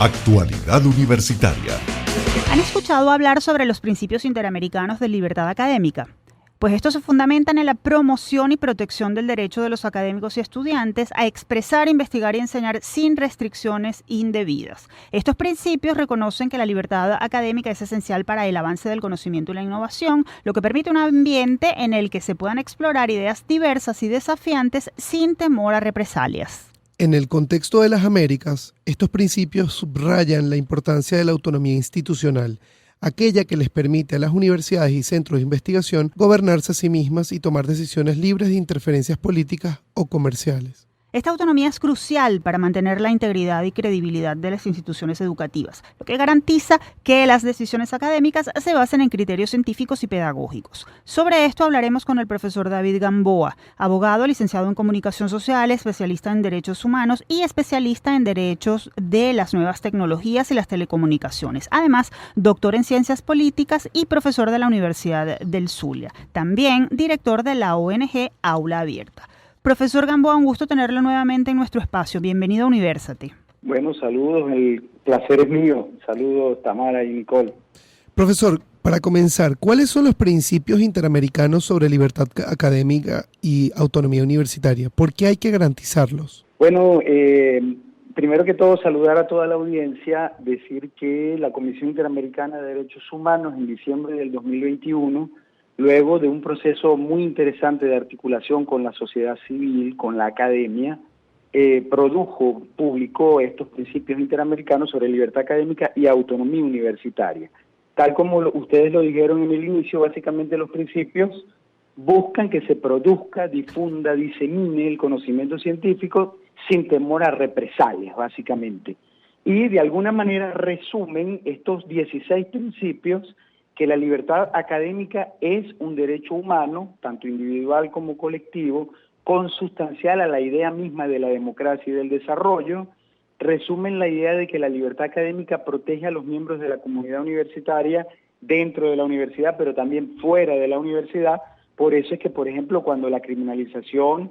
Actualidad Universitaria. ¿Han escuchado hablar sobre los principios interamericanos de libertad académica? Pues estos se fundamentan en la promoción y protección del derecho de los académicos y estudiantes a expresar, investigar y enseñar sin restricciones indebidas. Estos principios reconocen que la libertad académica es esencial para el avance del conocimiento y la innovación, lo que permite un ambiente en el que se puedan explorar ideas diversas y desafiantes sin temor a represalias. En el contexto de las Américas, estos principios subrayan la importancia de la autonomía institucional, aquella que les permite a las universidades y centros de investigación gobernarse a sí mismas y tomar decisiones libres de interferencias políticas o comerciales. Esta autonomía es crucial para mantener la integridad y credibilidad de las instituciones educativas, lo que garantiza que las decisiones académicas se basen en criterios científicos y pedagógicos. Sobre esto hablaremos con el profesor David Gamboa, abogado, licenciado en Comunicación Social, especialista en Derechos Humanos y especialista en Derechos de las Nuevas Tecnologías y las Telecomunicaciones. Además, doctor en Ciencias Políticas y profesor de la Universidad del Zulia. También director de la ONG Aula Abierta. Profesor Gamboa, un gusto tenerlo nuevamente en nuestro espacio. Bienvenido a Universate. Bueno, saludos, el placer es mío. Saludos, Tamara y Nicole. Profesor, para comenzar, ¿cuáles son los principios interamericanos sobre libertad académica y autonomía universitaria? ¿Por qué hay que garantizarlos? Bueno, primero que todo, saludar a toda la audiencia, decir que la Comisión Interamericana de Derechos Humanos en diciembre del 2021, luego de un proceso muy interesante de articulación con la sociedad civil, con la academia, publicó estos principios interamericanos sobre libertad académica y autonomía universitaria. Tal como ustedes lo dijeron en el inicio, básicamente los principios buscan que se produzca, difunda, disemine el conocimiento científico sin temor a represalias, básicamente. Y de alguna manera resumen estos 16 principios que la libertad académica es un derecho humano, tanto individual como colectivo, consustancial a la idea misma de la democracia y del desarrollo, resumen la idea de que la libertad académica protege a los miembros de la comunidad universitaria dentro de la universidad, pero también fuera de la universidad. Por eso es que, por ejemplo, cuando la criminalización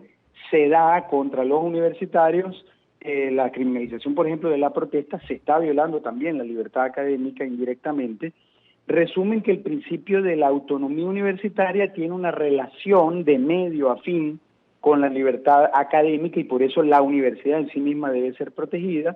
se da contra los universitarios, la criminalización, por ejemplo, de la protesta, se está violando también la libertad académica indirectamente. Resumen que el principio de la autonomía universitaria tiene una relación de medio a fin con la libertad académica y por eso la universidad en sí misma debe ser protegida,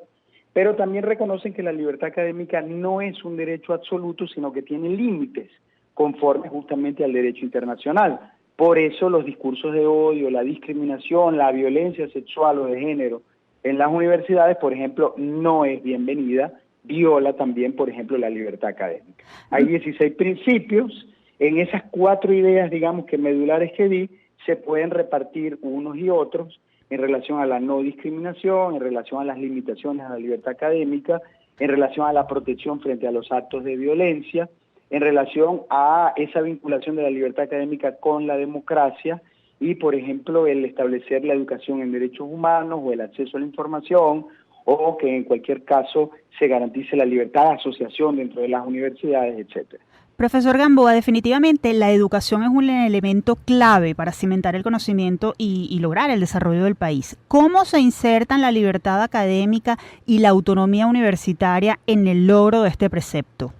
pero también reconocen que la libertad académica no es un derecho absoluto, sino que tiene límites conforme justamente al derecho internacional. Por eso los discursos de odio, la discriminación, la violencia sexual o de género en las universidades, por ejemplo, no es bienvenida, viola también, por ejemplo, la libertad académica. Hay 16 principios, en esas 4 ideas, digamos, que medulares que di, se pueden repartir unos y otros en relación a la no discriminación, en relación a las limitaciones a la libertad académica, en relación a la protección frente a los actos de violencia, en relación a esa vinculación de la libertad académica con la democracia y, por ejemplo, el establecer la educación en derechos humanos o el acceso a la información, o que en cualquier caso se garantice la libertad de asociación dentro de las universidades, etcétera. Profesor Gamboa, definitivamente la educación es un elemento clave para cimentar el conocimiento y lograr el desarrollo del país. ¿Cómo se insertan la libertad académica y la autonomía universitaria en el logro de este precepto?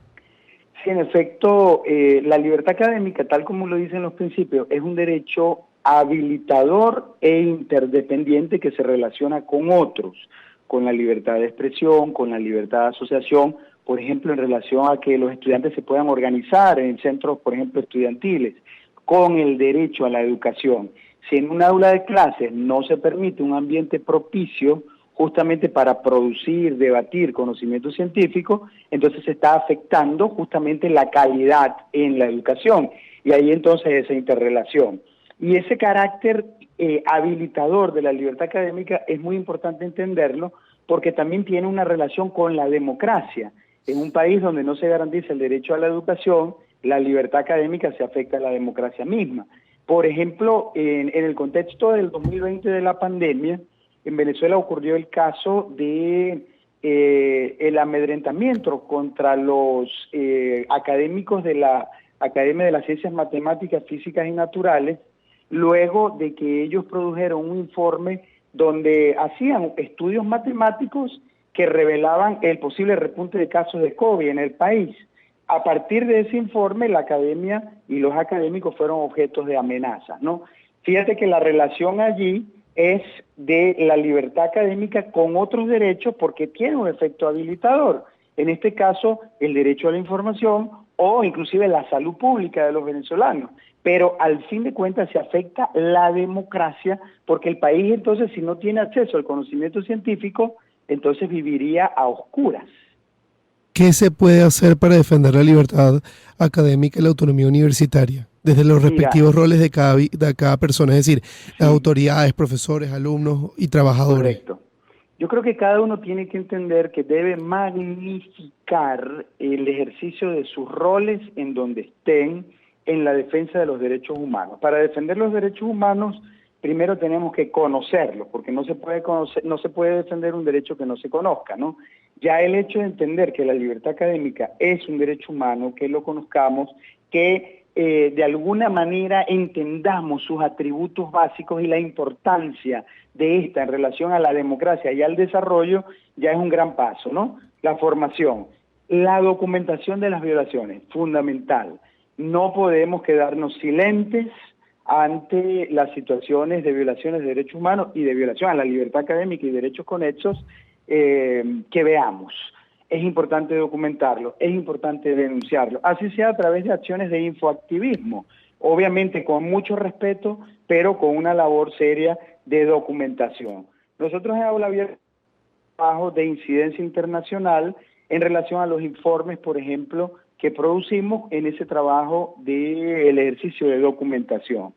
Sí, en efecto, la libertad académica, tal como lo dicen los principios, es un derecho habilitador e interdependiente que se relaciona con otros, con la libertad de expresión, con la libertad de asociación, por ejemplo, en relación a que los estudiantes se puedan organizar en centros, por ejemplo, estudiantiles, con el derecho a la educación. Si en un aula de clases no se permite un ambiente propicio justamente para producir, debatir conocimiento científico, entonces se está afectando justamente la calidad en la educación, y ahí entonces esa interrelación. Y ese carácter habilitador de la libertad académica es muy importante entenderlo porque también tiene una relación con la democracia. En un país donde no se garantiza el derecho a la educación, la libertad académica se afecta a la democracia misma. Por ejemplo, en el contexto del 2020 de la pandemia, en Venezuela ocurrió el caso de el amedrentamiento contra los académicos de la Academia de las Ciencias Matemáticas, Físicas y Naturales, luego de que ellos produjeron un informe donde hacían estudios matemáticos que revelaban el posible repunte de casos de COVID en el país. A partir de ese informe, la academia y los académicos fueron objetos de amenazas, ¿no? Fíjate que la relación allí es de la libertad académica con otros derechos porque tiene un efecto habilitador. En este caso, el derecho a la información o inclusive la salud pública de los venezolanos. Pero al fin de cuentas se afecta la democracia porque el país entonces, si no tiene acceso al conocimiento científico, entonces viviría a oscuras. ¿Qué se puede hacer para defender la libertad académica y la autonomía universitaria? Desde los respectivos roles de cada persona, es decir, las autoridades, profesores, alumnos y trabajadores. Correcto. Yo creo que cada uno tiene que entender que debe magnificar el ejercicio de sus roles en donde estén en la defensa de los derechos humanos. Para defender los derechos humanos, primero tenemos que conocerlos, porque no se puede defender un derecho que no se conozca, ¿no? Ya el hecho de entender que la libertad académica es un derecho humano, que lo conozcamos, que de alguna manera entendamos sus atributos básicos y la importancia de esta en relación a la democracia y al desarrollo, ya es un gran paso, ¿no? La formación, la documentación de las violaciones, fundamental. No podemos quedarnos silentes ante las situaciones de violaciones de derechos humanos y de violación a la libertad académica y derechos conexos que veamos. Es importante documentarlo, es importante denunciarlo, así sea a través de acciones de infoactivismo, obviamente con mucho respeto, pero con una labor seria de documentación. Nosotros en Aula Abierta trabajo de incidencia internacional en relación a los informes, por ejemplo, que producimos en ese trabajo del ejercicio de documentación.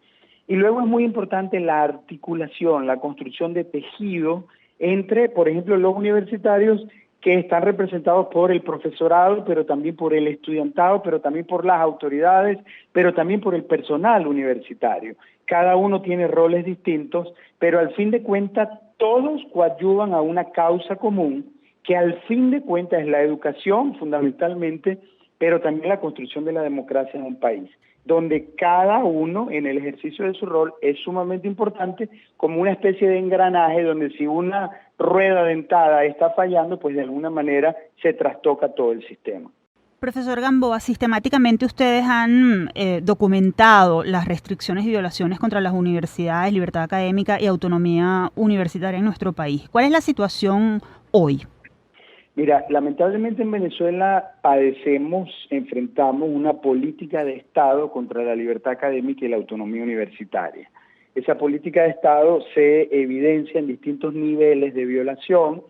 Y luego es muy importante la articulación, la construcción de tejido entre, por ejemplo, los universitarios que están representados por el profesorado, pero también por el estudiantado, pero también por las autoridades, pero también por el personal universitario. Cada uno tiene roles distintos, pero al fin de cuentas todos coadyuvan a una causa común, que al fin de cuentas es la educación fundamentalmente, pero también la construcción de la democracia en un país, donde cada uno en el ejercicio de su rol es sumamente importante, como una especie de engranaje donde si una rueda dentada está fallando, pues de alguna manera se trastoca todo el sistema. Profesor Gamboa, sistemáticamente ustedes han documentado las restricciones y violaciones contra las universidades, libertad académica y autonomía universitaria en nuestro país. ¿Cuál es la situación hoy? Mira, lamentablemente en Venezuela enfrentamos una política de Estado contra la libertad académica y la autonomía universitaria. Esa política de Estado se evidencia en distintos niveles de violación,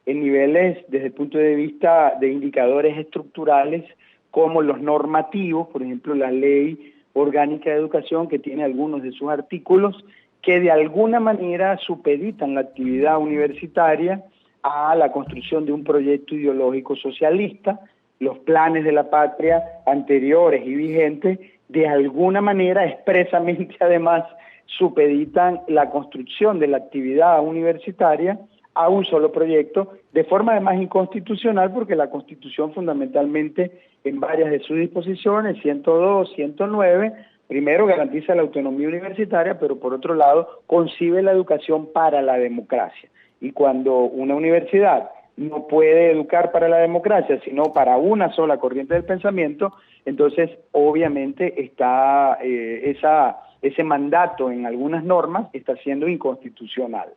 en niveles desde el punto de vista de indicadores estructurales como los normativos, por ejemplo la Ley Orgánica de Educación, que tiene algunos de sus artículos que de alguna manera supeditan la actividad universitaria a la construcción de un proyecto ideológico socialista. Los planes de la patria anteriores y vigentes de alguna manera expresamente además supeditan la construcción de la actividad universitaria a un solo proyecto, de forma además inconstitucional, porque la Constitución fundamentalmente en varias de sus disposiciones, 102, 109, primero garantiza la autonomía universitaria, pero por otro lado concibe la educación para la democracia. Y cuando una universidad no puede educar para la democracia, sino para una sola corriente del pensamiento, entonces obviamente está ese mandato en algunas normas está siendo inconstitucional.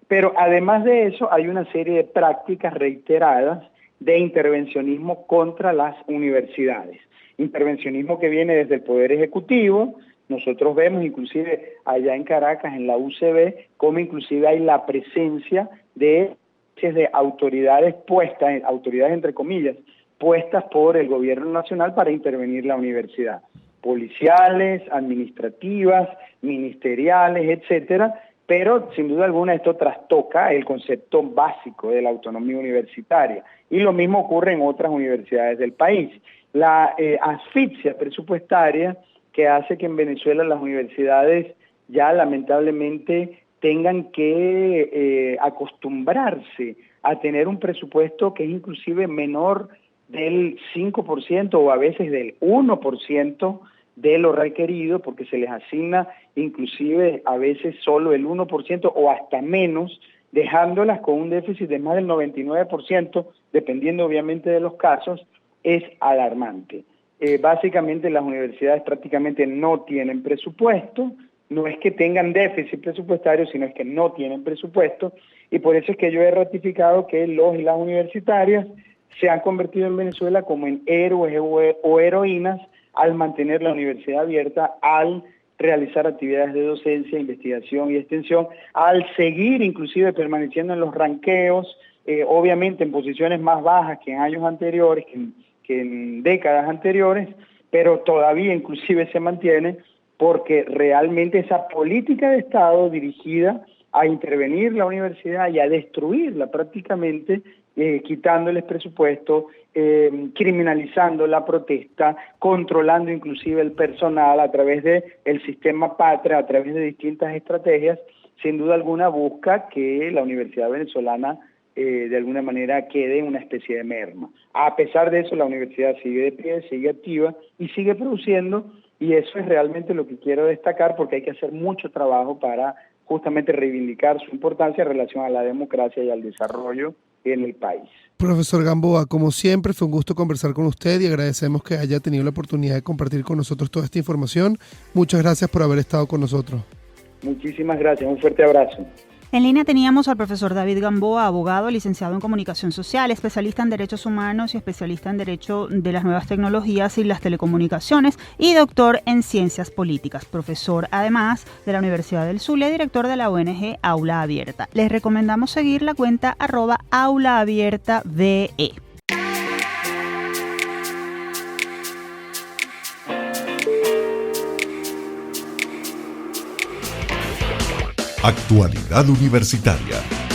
Pero además de eso hay una serie de prácticas reiteradas de intervencionismo contra las universidades. Intervencionismo que viene desde el Poder Ejecutivo. Nosotros vemos inclusive allá en Caracas, en la UCB, como inclusive hay la presencia de autoridades puestas, autoridades entre comillas, puestas por el gobierno nacional para intervenir la universidad. Policiales, administrativas, ministeriales, etcétera, pero sin duda alguna esto trastoca el concepto básico de la autonomía universitaria. Y lo mismo ocurre en otras universidades del país. La asfixia presupuestaria que hace que en Venezuela las universidades ya lamentablemente tengan que acostumbrarse a tener un presupuesto que es inclusive menor del 5% o a veces del 1% de lo requerido, porque se les asigna inclusive a veces solo el 1% o hasta menos dejándolas con un déficit de más del 99%, dependiendo obviamente de los casos, es alarmante. Básicamente las universidades prácticamente no tienen presupuesto, no es que tengan déficit presupuestario, sino es que no tienen presupuesto, y por eso es que yo he ratificado que los y las universitarias se han convertido en Venezuela como en héroes o heroínas al mantener la universidad abierta, al realizar actividades de docencia, investigación y extensión, al seguir inclusive permaneciendo en los ranqueos, obviamente en posiciones más bajas que en años anteriores, que en décadas anteriores, pero todavía inclusive se mantiene porque realmente esa política de Estado dirigida a intervenir la universidad y a destruirla prácticamente, quitándoles presupuesto, criminalizando la protesta, controlando inclusive el personal a través del sistema Patria, a través de distintas estrategias, sin duda alguna busca que la universidad venezolana de alguna manera quede en una especie de merma. A pesar de eso, la universidad sigue de pie, sigue activa y sigue produciendo, y eso es realmente lo que quiero destacar, porque hay que hacer mucho trabajo para justamente reivindicar su importancia en relación a la democracia y al desarrollo en el país. Profesor Gamboa, como siempre, fue un gusto conversar con usted y agradecemos que haya tenido la oportunidad de compartir con nosotros toda esta información. Muchas gracias por haber estado con nosotros. Muchísimas gracias, un fuerte abrazo. En línea teníamos al profesor David Gamboa, abogado, licenciado en Comunicación Social, especialista en Derechos Humanos y especialista en Derecho de las Nuevas Tecnologías y las Telecomunicaciones, y doctor en Ciencias Políticas, profesor además de la Universidad del Zulia, director de la ONG Aula Abierta. Les recomendamos seguir la cuenta @aulaabiertaVE. Actualidad Universitaria.